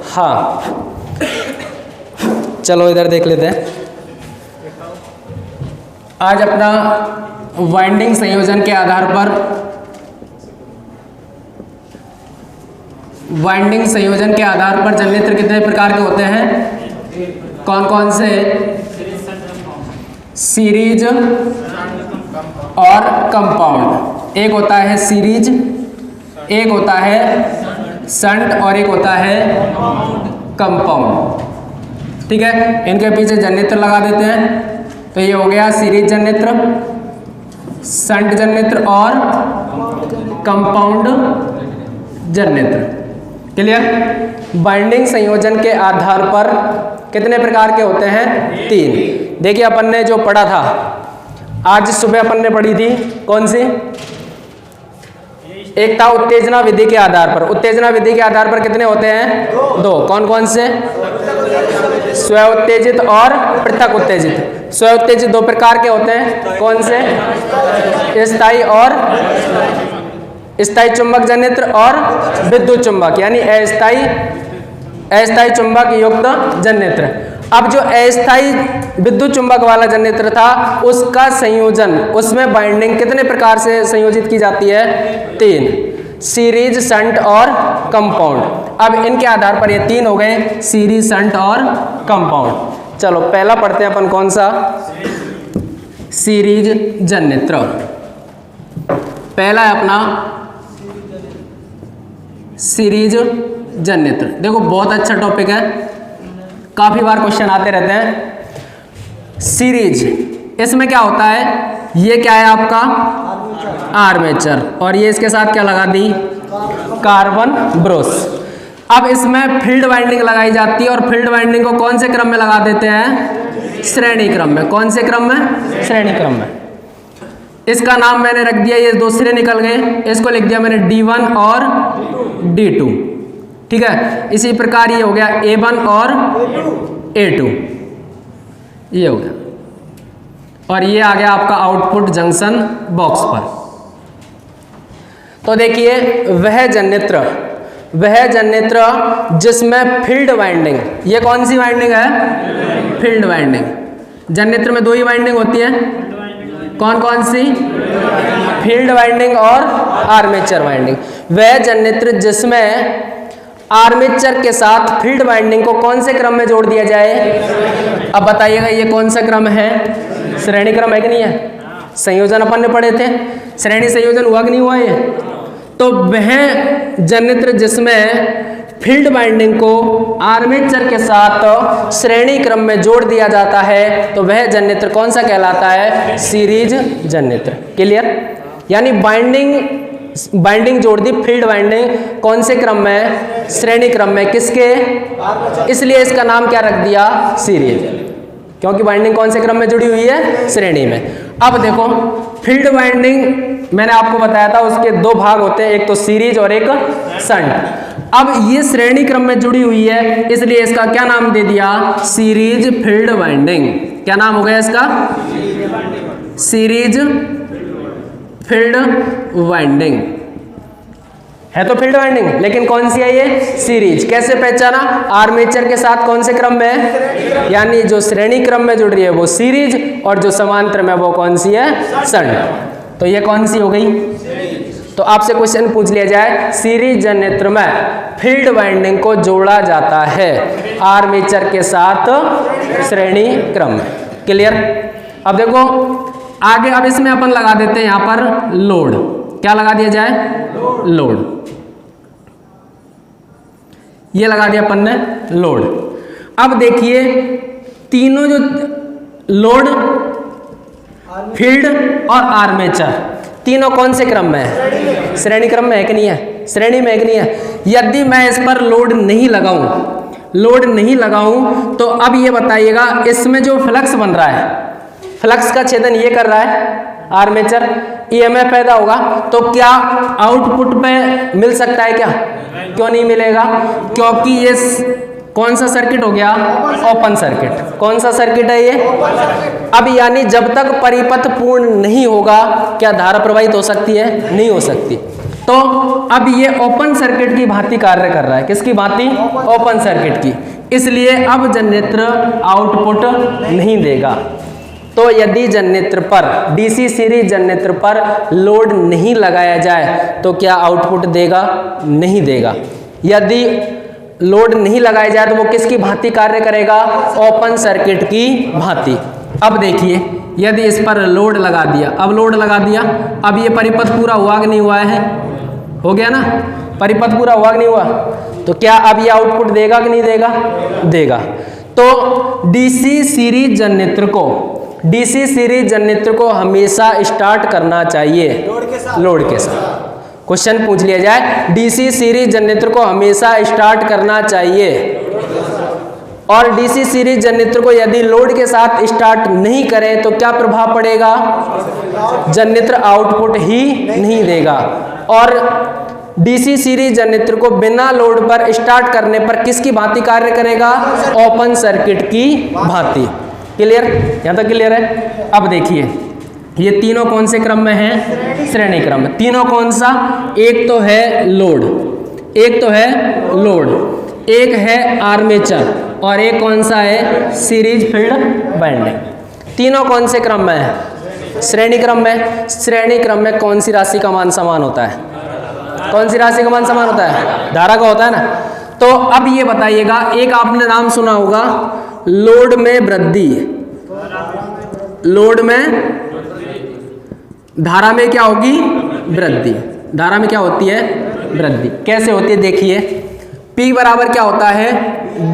हाँ, चलो इधर देख लेते हैं। आज अपना वाइंडिंग संयोजन के आधार पर जनरेटर कितने प्रकार के होते हैं? कौन कौन से? सीरीज और कंपाउंड। एक होता है सीरीज, एक होता है शंट और एक होता है कंपाउंड। ठीक है, इनके पीछे जनरेटर लगा देते हैं। तो ये हो गया सीरीज जनरेटर, शंट जनरेटर और कंपाउंड जनरेटर। क्लियर? बाइंडिंग संयोजन के आधार पर कितने प्रकार के होते हैं? 3। देखिए अपन ने जो पढ़ा था आज सुबह, अपन ने पढ़ी थी कौन सी? एक था उत्तेजना विधि के आधार पर। उत्तेजना विधि के आधार पर कितने होते हैं? 2। कौन कौन से? स्व उत्तेजित और पृथक उत्तेजित। स्व उत्तेजित 2 प्रकार के होते हैं। कौन से? स्थायी और स्थायी चुंबक जनरेटर और विद्युत चुंबक यानी अस्थायी चुंबक युक्त जनरेटर। अब जो अस्थायी विद्युत चुंबक वाला जनरेटर था उसका संयोजन, उसमें बाइंडिंग कितने प्रकार से संयोजित की जाती है? 3। सीरीज, शंट और कंपाउंड। अब इनके आधार पर ये 3 हो गए, सीरीज, शंट और कंपाउंड। चलो पहला पढ़ते हैं अपन, कौन सा? Series generator. पहला है अपना सीरीज जनरेटर। देखो बहुत अच्छा टॉपिक है, काफी बार क्वेश्चन आते रहते हैं। सीरीज, इसमें क्या होता है? ये क्या है आपका? आर्मेचर, और ये इसके साथ क्या लगा दी? Carbon brush. अब इसमें फील्ड वाइंडिंग लगाई जाती है, और फील्ड वाइंडिंग को कौन से क्रम में लगा देते हैं? श्रेणी क्रम में। कौन से क्रम में? श्रेणी क्रम में। इसका नाम मैंने रख दिया, ये दूसरे निकल गए, इसको लिख दिया मैंने D1 और D2। ठीक है, इसी प्रकार ये हो गया A1 और A2, ये हो गया, और ये आ गया आपका आउटपुट जंक्शन बॉक्स पर। तो देखिए वह जनरेटर जिसमें फील्ड वाइंडिंग, ये कौन सी वाइंडिंग है? Field winding. जनरेटर में 2 ही वाइंडिंग होती है। कौन कौन सी? फील्ड वाइंडिंग और आर्मेचर वाइंडिंग। वह जनरेटर जिसमें आर्मेचर के साथ फील्ड वाइंडिंग को कौन से क्रम में जोड़ दिया जाए? अब बताइएगा ये कौन सा क्रम है? श्रेणी क्रम है कि नहीं है? संयोजन अपन ने पढ़े थे, श्रेणी संयोजन हुआ कि नहीं हुआ ये? तो वह जनरेटर जिसमें फील्ड वाइंडिंग को आर्मेचर के साथ श्रेणी क्रम में जोड़ दिया जाता है, तो वह जनरेटर कौन सा कहलाता है? Series generator. क्लियर? यानी बाइंडिंग जोड़ दी, फील्ड वाइंडिंग कौन से क्रम में? श्रेणी क्रम में। किसके? इसलिए इसका नाम क्या रख दिया? सीरीज, क्योंकि बाइंडिंग कौन से क्रम में जुड़ी हुई है? श्रेणी में। अब देखो फील्ड वाइंडिंग मैंने आपको बताया था, उसके 2 भाग होते हैं, एक तो सीरीज और एक शंट। अब ये श्रेणी क्रम में जुड़ी हुई है, इसलिए इसका क्या नाम दे दिया? Series field winding. क्या नाम हो गया इसका? Series field winding. है तो फील्ड वाइंडिंग, लेकिन कौन सी है ये? सीरीज। कैसे पहचाना? आर्मेचर के साथ कौन से क्रम में? यानी जो श्रेणी क्रम में जुड़ रही है वो सीरीज, और जो समांतर में वो कौन सी है? शंट। तो ये कौन सी हो गई? तो आपसे क्वेश्चन पूछ लिया जाए, सीरीज जनरेटर में फील्ड वाइंडिंग को जोड़ा जाता है आर्मेचर के साथ श्रेणी क्रम में। क्लियर? अब देखो आगे, अब इसमें अपन लगा देते हैं यहाँ पर लोड। क्या लगा दिया जाए? लोड। ये लगा दिया अपन ने लोड। अब देखिए तीनों जो लोड, फील्ड और आर्मेचर, तीनों कौन से क्रम में है? श्रेणी क्रम में है कि नहीं है? श्रेणी में है कि नहीं है? यदि मैं इस पर लोड नहीं लगाऊं तो अब ये बताइएगा इसमें जो फ्लक्स बन रहा है, फ्लक्स का छेदन ये कर रहा है आर्मेचर, ईएमएफ पैदा होगा, तो क्या आउटपुट पे मिल सकता है? क्या क्यों नहीं मिलेगा? क्योंकि ये कौन सा सर्किट हो गया? Open circuit. कौन सा सर्किट है ये? अब यानी जब तक परिपथ पूर्ण नहीं होगा क्या धारा प्रवाहित हो सकती है? नहीं हो सकती। तो अब ये ओपन सर्किट की भांति कार्य कर रहा है। किसकी भांति? ओपन सर्किट की। इसलिए अब जनरेटर आउटपुट नहीं देगा। तो यदि जनरेटर पर डीसी सीरीज जनरेटर पर लोड नहीं लगाया जाए तो क्या आउटपुट देगा? नहीं देगा। यदि लोड नहीं लगाया जाए तो वो किसकी भांति कार्य करेगा? ओपन सर्किट की भांति। अब देखिए, यदि इस पर लोड लगा दिया, अब लोड लगा दिया, अब ये परिपथ पूरा हुआ कि नहीं हुआ है? हो गया ना? परिपथ पूरा हुआ कि नहीं हुआ? तो क्या अब ये आउटपुट देगा कि नहीं देगा? देगा। तो डीसी सीरीज जनरेटर को हमेशा स्टार्ट करना चाहिए लोड के साथ। क्वेश्चन पूछ लिया जाए, डीसी सीरीज जनरेटर को हमेशा स्टार्ट करना चाहिए, और डीसी सीरीज जनरेटर को यदि लोड के साथ स्टार्ट नहीं करें तो क्या प्रभाव पड़ेगा? जनरेटर आउटपुट ही नहीं देगा। और डीसी सीरीज जनरेटर को बिना लोड पर स्टार्ट करने पर किसकी भांति कार्य करेगा? ओपन सर्किट की भांति। क्लियर? यहां तक क्लियर है? अब देखिए, ये तीनों कौन से क्रम में हैं? श्रेणी क्रम में। तीनों कौन सा? एक तो है लोड, एक है आर्मेचर, और एक कौन सा है? Series field winding. तीनों कौन से क्रम में है? श्रेणी क्रम में। श्रेणी क्रम में कौन सी राशि का मान समान होता है? कौन सी राशि का मान समान होता है? धारा का होता है ना। तो अब ये बताइएगा, एक आपने नाम सुना होगा, लोड में वृद्धि। लोड में धारा में क्या होगी? वृद्धि। धारा में क्या होती है? वृद्धि। कैसे होती है? देखिए, P बराबर क्या होता है?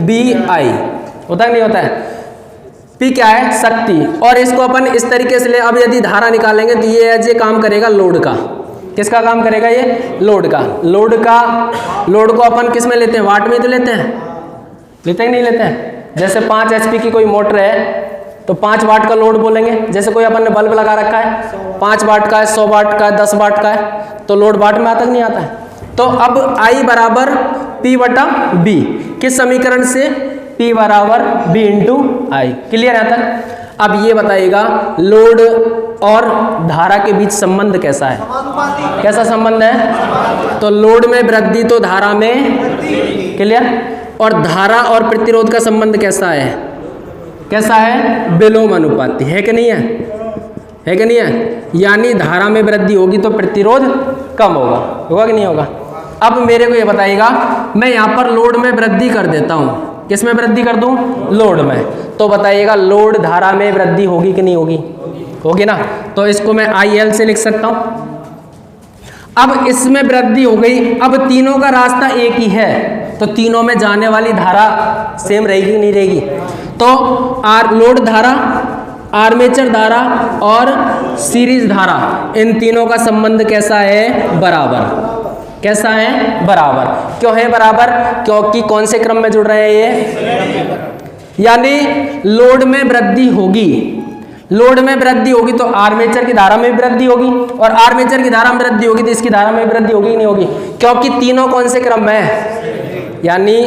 BI होता है नहीं होता है? P क्या है? शक्ति। और इसको अपन इस तरीके से ले, अब यदि धारा निकालेंगे तो ये काम करेगा लोड का। किसका काम करेगा? ये लोड का। लोड को अपन किस में लेते हैं? वाट में तो लेते हैं कि नहीं लेते हैं? जैसे 5 HP की कोई मोटर है तो 5 वाट का लोड बोलेंगे। जैसे कोई अपन ने बल्ब लगा रखा है, 5 वाट का है, 100 वाट का है, 10 वाट का है, तो लोड वाट में आता नहीं आता है? तो अब I बराबर P बटा B। किस समीकरण से? P बराबर B इंटू I। क्लियर है तक? अब ये बताइएगा, लोड और धारा के बीच संबंध कैसा है? कैसा संबंध है? तो लोड में वृद्धि तो धारा में। क्लियर? और धारा और प्रतिरोध का संबंध कैसा है? कैसा है? विलोम अनुपाती। है कि नहीं है? है कि नहीं है? यानी धारा में वृद्धि होगी तो प्रतिरोध कम होगा कि नहीं होगा? अब मेरे को ये बताइएगा, मैं यहाँ पर लोड में वृद्धि कर देता हूँ। किस में वृद्धि कर दूँ? लोड में। तो बताइएगा, लोड धारा में वृद्धि होगी कि नहीं होगी? होगी ना। तो इसको मैं IL से लिख सकता हूँ। अब इसमें वृद्धि हो गई। अब तीनों का रास्ता एक ही है, तो तीनों में जाने वाली धारा सेम रहेगी कि नहीं रहेगी? तो लोड धारा, आर्मेचर धारा और सीरीज धारा, इन तीनों का संबंध कैसा है? बराबर। कैसा है? बराबर। क्यों है बराबर? क्योंकि कौन से क्रम में जुड़ रहे हैं ये? यानी लोड में वृद्धि होगी, लोड में वृद्धि होगी तो आर्मेचर की धारा में भी वृद्धि होगी, और आर्मेचर की धारा में वृद्धि होगी तो इसकी धारा में वृद्धि होगी कि नहीं होगी? क्योंकि तीनों कौन से क्रम में है? यानी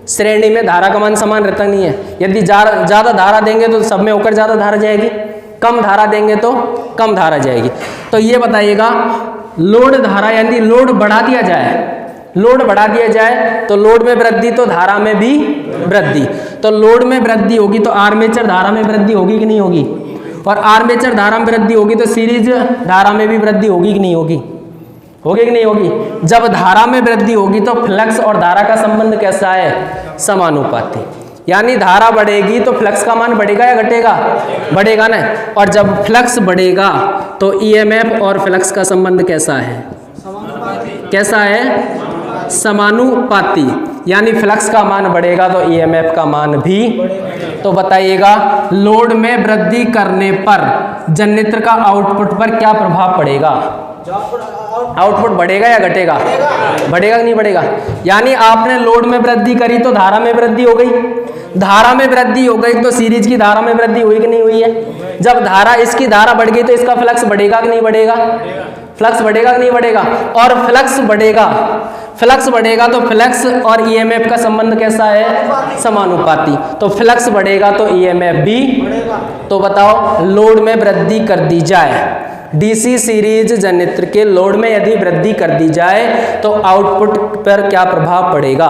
श्रेणी में धारा का मान समान रहता नहीं है। यदि ज़्यादा धारा देंगे तो सब में होकर ज़्यादा धारा जाएगी, कम धारा देंगे तो कम धारा जाएगी। तो ये बताइएगा, लोड धारा यानी लोड बढ़ा दिया जाए तो लोड में वृद्धि तो धारा में भी वृद्धि। तो लोड में वृद्धि होगी तो आर्मेचर धारा में वृद्धि होगी कि नहीं होगी? और आर्मेचर धारा में वृद्धि होगी तो सीरीज धारा में भी वृद्धि होगी कि नहीं होगी? होगी कि नहीं होगी? जब धारा में वृद्धि होगी तो फ्लक्स और धारा का संबंध कैसा है? समानुपाती। यानी धारा बढ़ेगी तो फ्लक्स का मान बढ़ेगा या घटेगा? बढ़ेगा ना। और जब फ्लक्स बढ़ेगा तो EMF और फ्लक्स का संबंध कैसा है? कैसा है? समानुपाती। यानी फ्लक्स का मान बढ़ेगा तो EMF का मान भी। तो बताइएगा, लोड में वृद्धि करने पर जनरेटर का आउटपुट पर क्या प्रभाव पड़ेगा? आउटपुट बढ़ेगा या घटेगा? बढ़ेगा कि नहीं बढ़ेगा? यानी आपने लोड में वृद्धि करी तो धारा में वृद्धि हो गई, धारा में वृद्धि हो गई तो सीरीज की धारा में वृद्धि हुई कि नहीं हुई है? जब धारा, इसकी धारा बढ़ गई तो इसका फ्लक्स बढ़ेगा कि नहीं बढ़ेगा? फ्लक्स बढ़ेगा कि नहीं बढ़ेगा? और फ्लक्स बढ़ेगा तो फ्लक्स और EMF का संबंध कैसा है? समानुपाती। तो फ्लक्स बढ़ेगा तो EMF भी। तो बताओ, लोड में वृद्धि कर दी जाए, डीसी सीरीज जनरेटर के लोड में यदि वृद्धि कर दी जाए तो आउटपुट पर क्या प्रभाव पड़ेगा?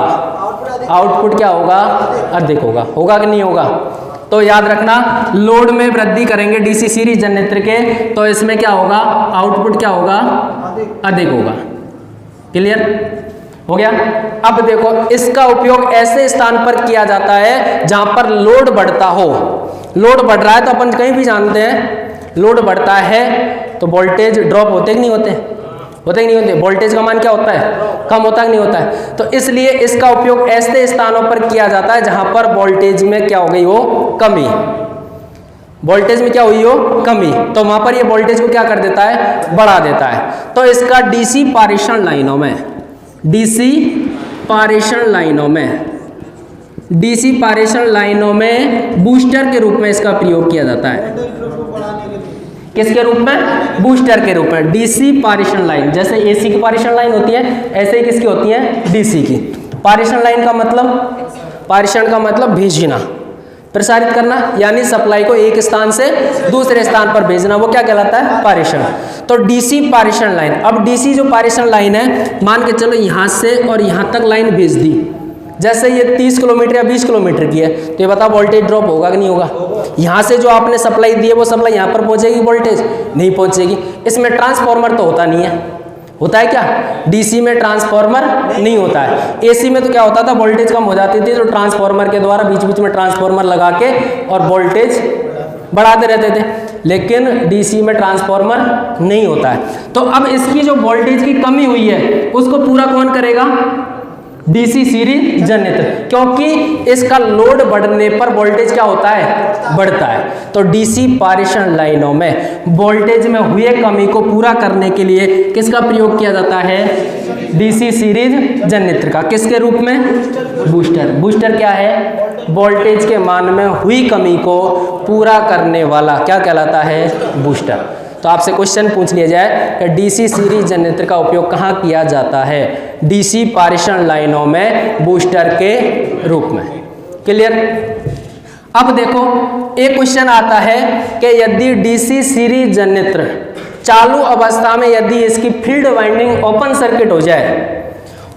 आउटपुट क्या होगा? अधिक होगा। होगा कि नहीं होगा? तो याद रखना, लोड में वृद्धि करेंगे डीसी सीरीज जनरेटर के तो इसमें क्या होगा? आउटपुट क्या होगा? अधिक होगा। क्लियर हो गया? अब देखो, इसका उपयोग ऐसे स्थान पर किया जाता है जहां पर लोड बढ़ता हो। लोड बढ़ रहा है तो अपन कहीं भी जानते हैं लोड बढ़ता है तो वोल्टेज ड्रॉप होते कि नहीं होते? होते कि नहीं होते? वोल्टेज का मान क्या होता है? कम होता कि नहीं होता है? तो इसलिए इसका उपयोग ऐसे स्थानों पर किया जाता है जहां पर वोल्टेज में क्या हो गई हो? कमी। वोल्टेज में क्या हुई हो? कमी। तो वहां पर ये वोल्टेज को क्या कर देता है? बढ़ा देता है। तो इसका डीसी पारेषण लाइनों में, डीसी पारेषण लाइनों में, डीसी पारेषण लाइनों में बूस्टर के रूप में इसका प्रयोग किया जाता है। किसके रूप में? बूस्टर के रूप में। डीसी पारेषण लाइन, जैसे एसी की पारेषण लाइन होती है ऐसे ही किसकी होती है? डीसी की। पारेषण लाइन का मतलब, पारेषण का मतलब भेजना, प्रसारित करना, यानी सप्लाई को एक स्थान से दूसरे स्थान पर भेजना, वो क्या कहलाता है? पारेषण। तो डीसी पारेषण लाइन, अब डीसी जो पारेषण लाइन है, मान के चलो यहाँ से और यहाँ तक लाइन भेज दी, जैसे ये 30 किलोमीटर या 20 किलोमीटर की है तो ये बताओ वोल्टेज ड्रॉप होगा कि नहीं होगा? यहाँ से जो आपने सप्लाई दी है वो सप्लाई यहाँ पर पहुँचेगी? वोल्टेज नहीं पहुँचेगी। इसमें ट्रांसफार्मर तो होता नहीं है। होता है क्या? डीसी में ट्रांसफार्मर नहीं होता है। एसी में तो क्या होता था? वोल्टेज कम हो जाती थी तो ट्रांसफार्मर के द्वारा बीच बीच में ट्रांसफार्मर लगा के और वोल्टेज बढ़ाते रहते थे, लेकिन डीसी में ट्रांसफार्मर नहीं होता है। तो अब इसकी जो वोल्टेज की कमी हुई है उसको पूरा कौन करेगा? डीसी सीरीज जनरेटर, क्योंकि इसका लोड बढ़ने पर वोल्टेज क्या होता है? बढ़ता है। तो डीसी पारेषण लाइनों में वोल्टेज में हुए कमी को पूरा करने के लिए किसका प्रयोग किया जाता है? डीसी सीरीज जनरेटर का। किसके रूप में? बूस्टर। बूस्टर क्या है? वोल्टेज के मान में हुई कमी को पूरा करने वाला क्या कहलाता है? बूस्टर। तो आपसे क्वेश्चन पूछ लिया जाए कि डीसी सीरीज जनरेटर का उपयोग कहाँ किया जाता है? डीसी पारेषण लाइनों में बूस्टर के रूप में। क्लियर? अब देखो, एक क्वेश्चन आता है कि यदि डीसी सीरीज जनरेटर चालू अवस्था में यदि इसकी फील्ड वाइंडिंग ओपन सर्किट हो जाए,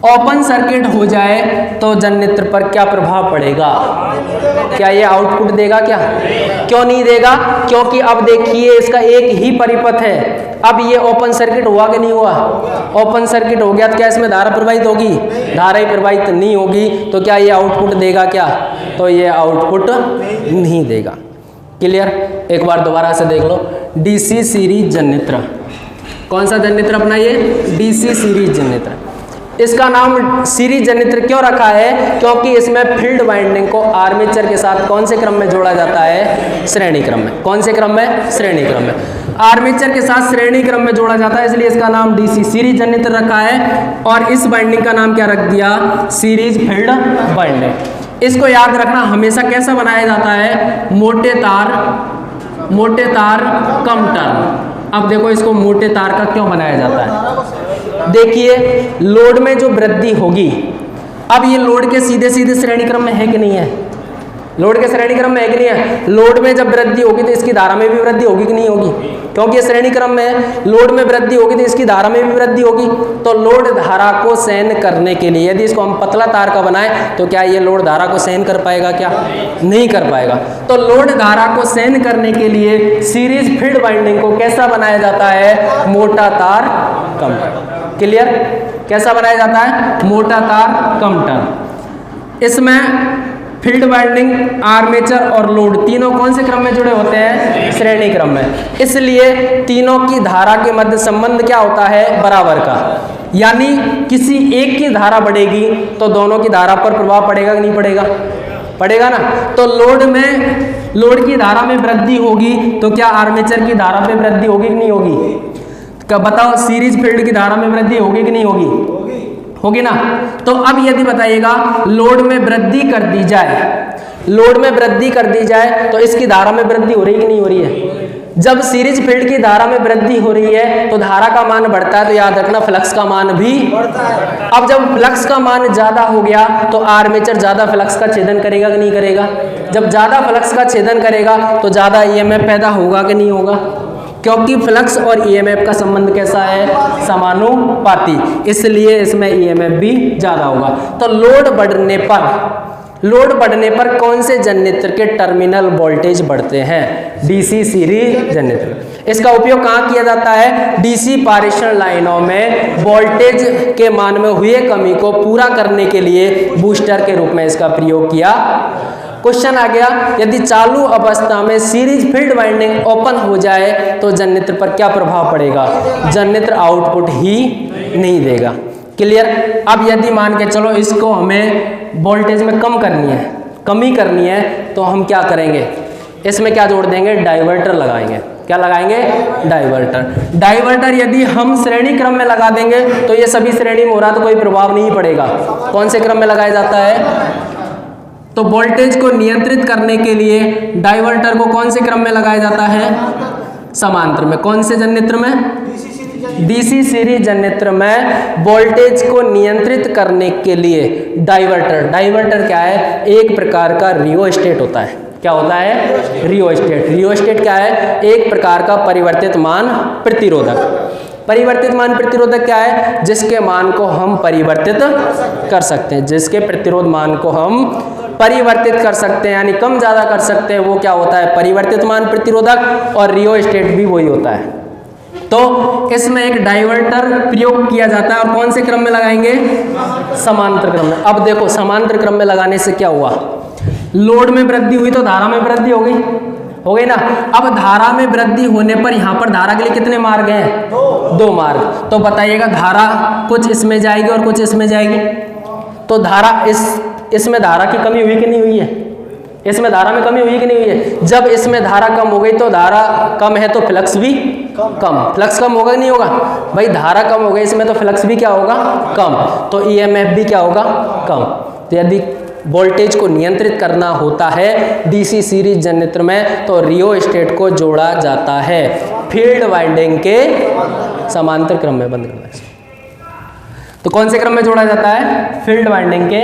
ओपन सर्किट हो जाए तो जनरेटर पर क्या प्रभाव पड़ेगा? क्या ये आउटपुट देगा? क्या? क्यों नहीं देगा? क्योंकि अब देखिए इसका एक ही परिपथ है। अब ये ओपन सर्किट हुआ कि नहीं हुआ? ओपन सर्किट हो गया तो क्या इसमें धारा प्रवाहित होगी? धारा ही प्रवाहित नहीं होगी तो क्या ये आउटपुट देगा? क्या? तो ये आउटपुट नहीं देगा। क्लियर? एक बार दोबारा से देख लो। डीसी सीरीज जनरेटर, कौन सा जनरेटर अपना? ये डीसी सीरीज जनरेटर। इसका नाम सीरीज जनरेटर क्यों रखा है? क्योंकि इसमें फील्ड वाइंडिंग को आर्मेचर के साथ कौन से क्रम में जोड़ा जाता है? श्रेणी क्रम में। कौन से क्रम में? श्रेणी क्रम में। आर्मेचर के साथ श्रेणी क्रम में जोड़ा जाता है, इसलिए इसका नाम डीसी सीरीज जनरेटर रखा है। और इस वाइंडिंग का नाम क्या रख दिया? Series field winding. इसको याद रखना, हमेशा कैसा बनाया जाता है? मोटे तार कम टर्न। अब देखो, इसको मोटे तार का क्यों बनाया जाता है? देखिए, लोड में जो वृद्धि होगी, अब ये लोड के सीधे सीधे श्रेणी क्रम में है कि नहीं है? लोड के श्रेणी क्रम में है कि नहीं है? लोड में जब वृद्धि होगी तो इसकी धारा में भी वृद्धि होगी कि नहीं होगी? क्योंकि ये श्रेणी क्रम में है। लोड में वृद्धि होगी तो इसकी धारा में भी वृद्धि होगी। तो लोड धारा को सहन करने के लिए यदि इसको हम पतला तार का बनाएं तो क्या ये लोड धारा को सहन कर पाएगा? क्या? नहीं कर पाएगा। तो लोड धारा को सहन करने के लिए सीरीज फील्ड वाइंडिंग को कैसा बनाया जाता है? मोटा तार कम टर्न। क्लियर? कैसा बनाया जाता है? मोटा तार कम टर्न। इसमें फील्ड वाइंडिंग, आर्मेचर और लोड तीनों कौन से क्रम में जुड़े होते हैं? श्रेणी क्रम में। इसलिए तीनों की धारा के मध्य संबंध क्या होता है? बराबर का। यानी किसी एक की धारा बढ़ेगी तो दोनों की धारा पर प्रभाव पड़ेगा कि नहीं पड़ेगा? पड़ेगा ना। तो लोड की धारा में वृद्धि होगी तो क्या आर्मेचर की धारा में वृद्धि होगी कि नहीं होगी? क्या बताओ, सीरीज फील्ड की धारा में वृद्धि होगी कि नहीं होगी? होगी ना। तो अब यदि बताइएगा लोड में वृद्धि कर दी जाए, लोड में वृद्धि कर दी जाए तो इसकी धारा में वृद्धि हो रही कि नहीं हो रही है? जब सीरीज फील्ड की धारा में वृद्धि हो रही है तो धारा का मान बढ़ता है, तो याद रखना फ्लक्स का मान भी बढ़ता है। अब जब फ्लक्स का मान ज्यादा हो गया तो आर्मेचर ज्यादा फ्लक्स का छेदन करेगा कि नहीं करेगा? जब ज्यादा फ्लक्स का छेदन करेगा तो ज्यादा ईएमएफ पैदा होगा कि नहीं होगा? क्योंकि फ्लक्स और ईएमएफ का संबंध कैसा है, समानुपाती, इसलिए इसमें ईएमएफ भी ज्यादा होगा। तो लोड बढ़ने पर कौन से जनरेटर के टर्मिनल वोल्टेज बढ़ते हैं, डीसी सीरीज जनरेटर। इसका उपयोग कहाँ किया जाता है, डीसी पारेषण लाइनों में वोल्टेज के मान में हुए कमी को पूरा करने के लिए बूस्टर के रूप में इसका प्रयोग किया। क्वेश्चन आ गया, यदि चालू अवस्था में सीरीज फील्ड वाइंडिंग ओपन हो जाए तो जनरेटर पर क्या प्रभाव पड़ेगा, जनरेटर आउटपुट ही नहीं देगा। क्लियर। अब यदि मान के चलो इसको हमें वोल्टेज में कमी करनी है तो हम क्या करेंगे, इसमें क्या जोड़ देंगे, डाइवर्टर लगाएंगे। क्या लगाएंगे, डाइवर्टर यदि हम श्रेणी क्रम में लगा देंगे तो ये सभी श्रेणी में हो रहा तो कोई प्रभाव नहीं पड़ेगा। कौन से क्रम में लगाया जाता है, तो वोल्टेज को नियंत्रित करने के लिए डाइवर्टर को कौन से क्रम में लगाया जाता है, समांतर में। कौन से जनरेटर में, डीसी सीरीज जनरेटर में वोल्टेज को नियंत्रित करने के लिए डाइवर्टर क्या है, एक प्रकार का रियोस्टेट होता है। क्या होता है, रियोस्टेट क्या है, एक प्रकार का परिवर्तित मान प्रतिरोधक। परिवर्तित मान प्रतिरोधक क्या है, जिसके मान को हम परिवर्तित कर सकते हैं, जिसके प्रतिरोध मान को हम परिवर्तित कर सकते हैं, यानी कम ज़्यादा कर सकते हैं, वो क्या होता है, परिवर्तित मान प्रतिरोधक। और रियोस्टेट भी वही होता है। तो इसमें एक डाइवर्टर प्रयोग किया जाता है और कौन से क्रम में लगाएंगे, समांतर क्रम में। अब देखो समांतर क्रम में लगाने से क्या हुआ, लोड में वृद्धि हुई तो धारा में वृद्धि हो गई ना। अब धारा में वृद्धि होने पर यहाँ पर धारा के लिए कितने मार्ग हैं, दो मार्ग। तो बताइएगा, धारा कुछ इसमें जाएगी और कुछ इसमें जाएगी, तो धारा इसमें धारा की कमी हुई कि नहीं हुई है, इसमें धारा में कमी हुई कि नहीं हुई है। जब इसमें धारा कम हो गई तो धारा कम है तो फ्लक्स भी कम, फ्लक्स कम होगा कि नहीं होगा भाई, धारा कम हो गई इसमें तो फ्लक्स भी क्या होगा, कम, तो ईएमएफ भी क्या होगा, कम। तो यदि वोल्टेज को नियंत्रित करना होता है डीसी सीरीज जनरेटर में तो रियोस्टेट को जोड़ा जाता है फील्ड वाइंडिंग के समांतर क्रम में। बंद करना है। तो कौन से क्रम में जोड़ा जाता है, फील्ड वाइंडिंग के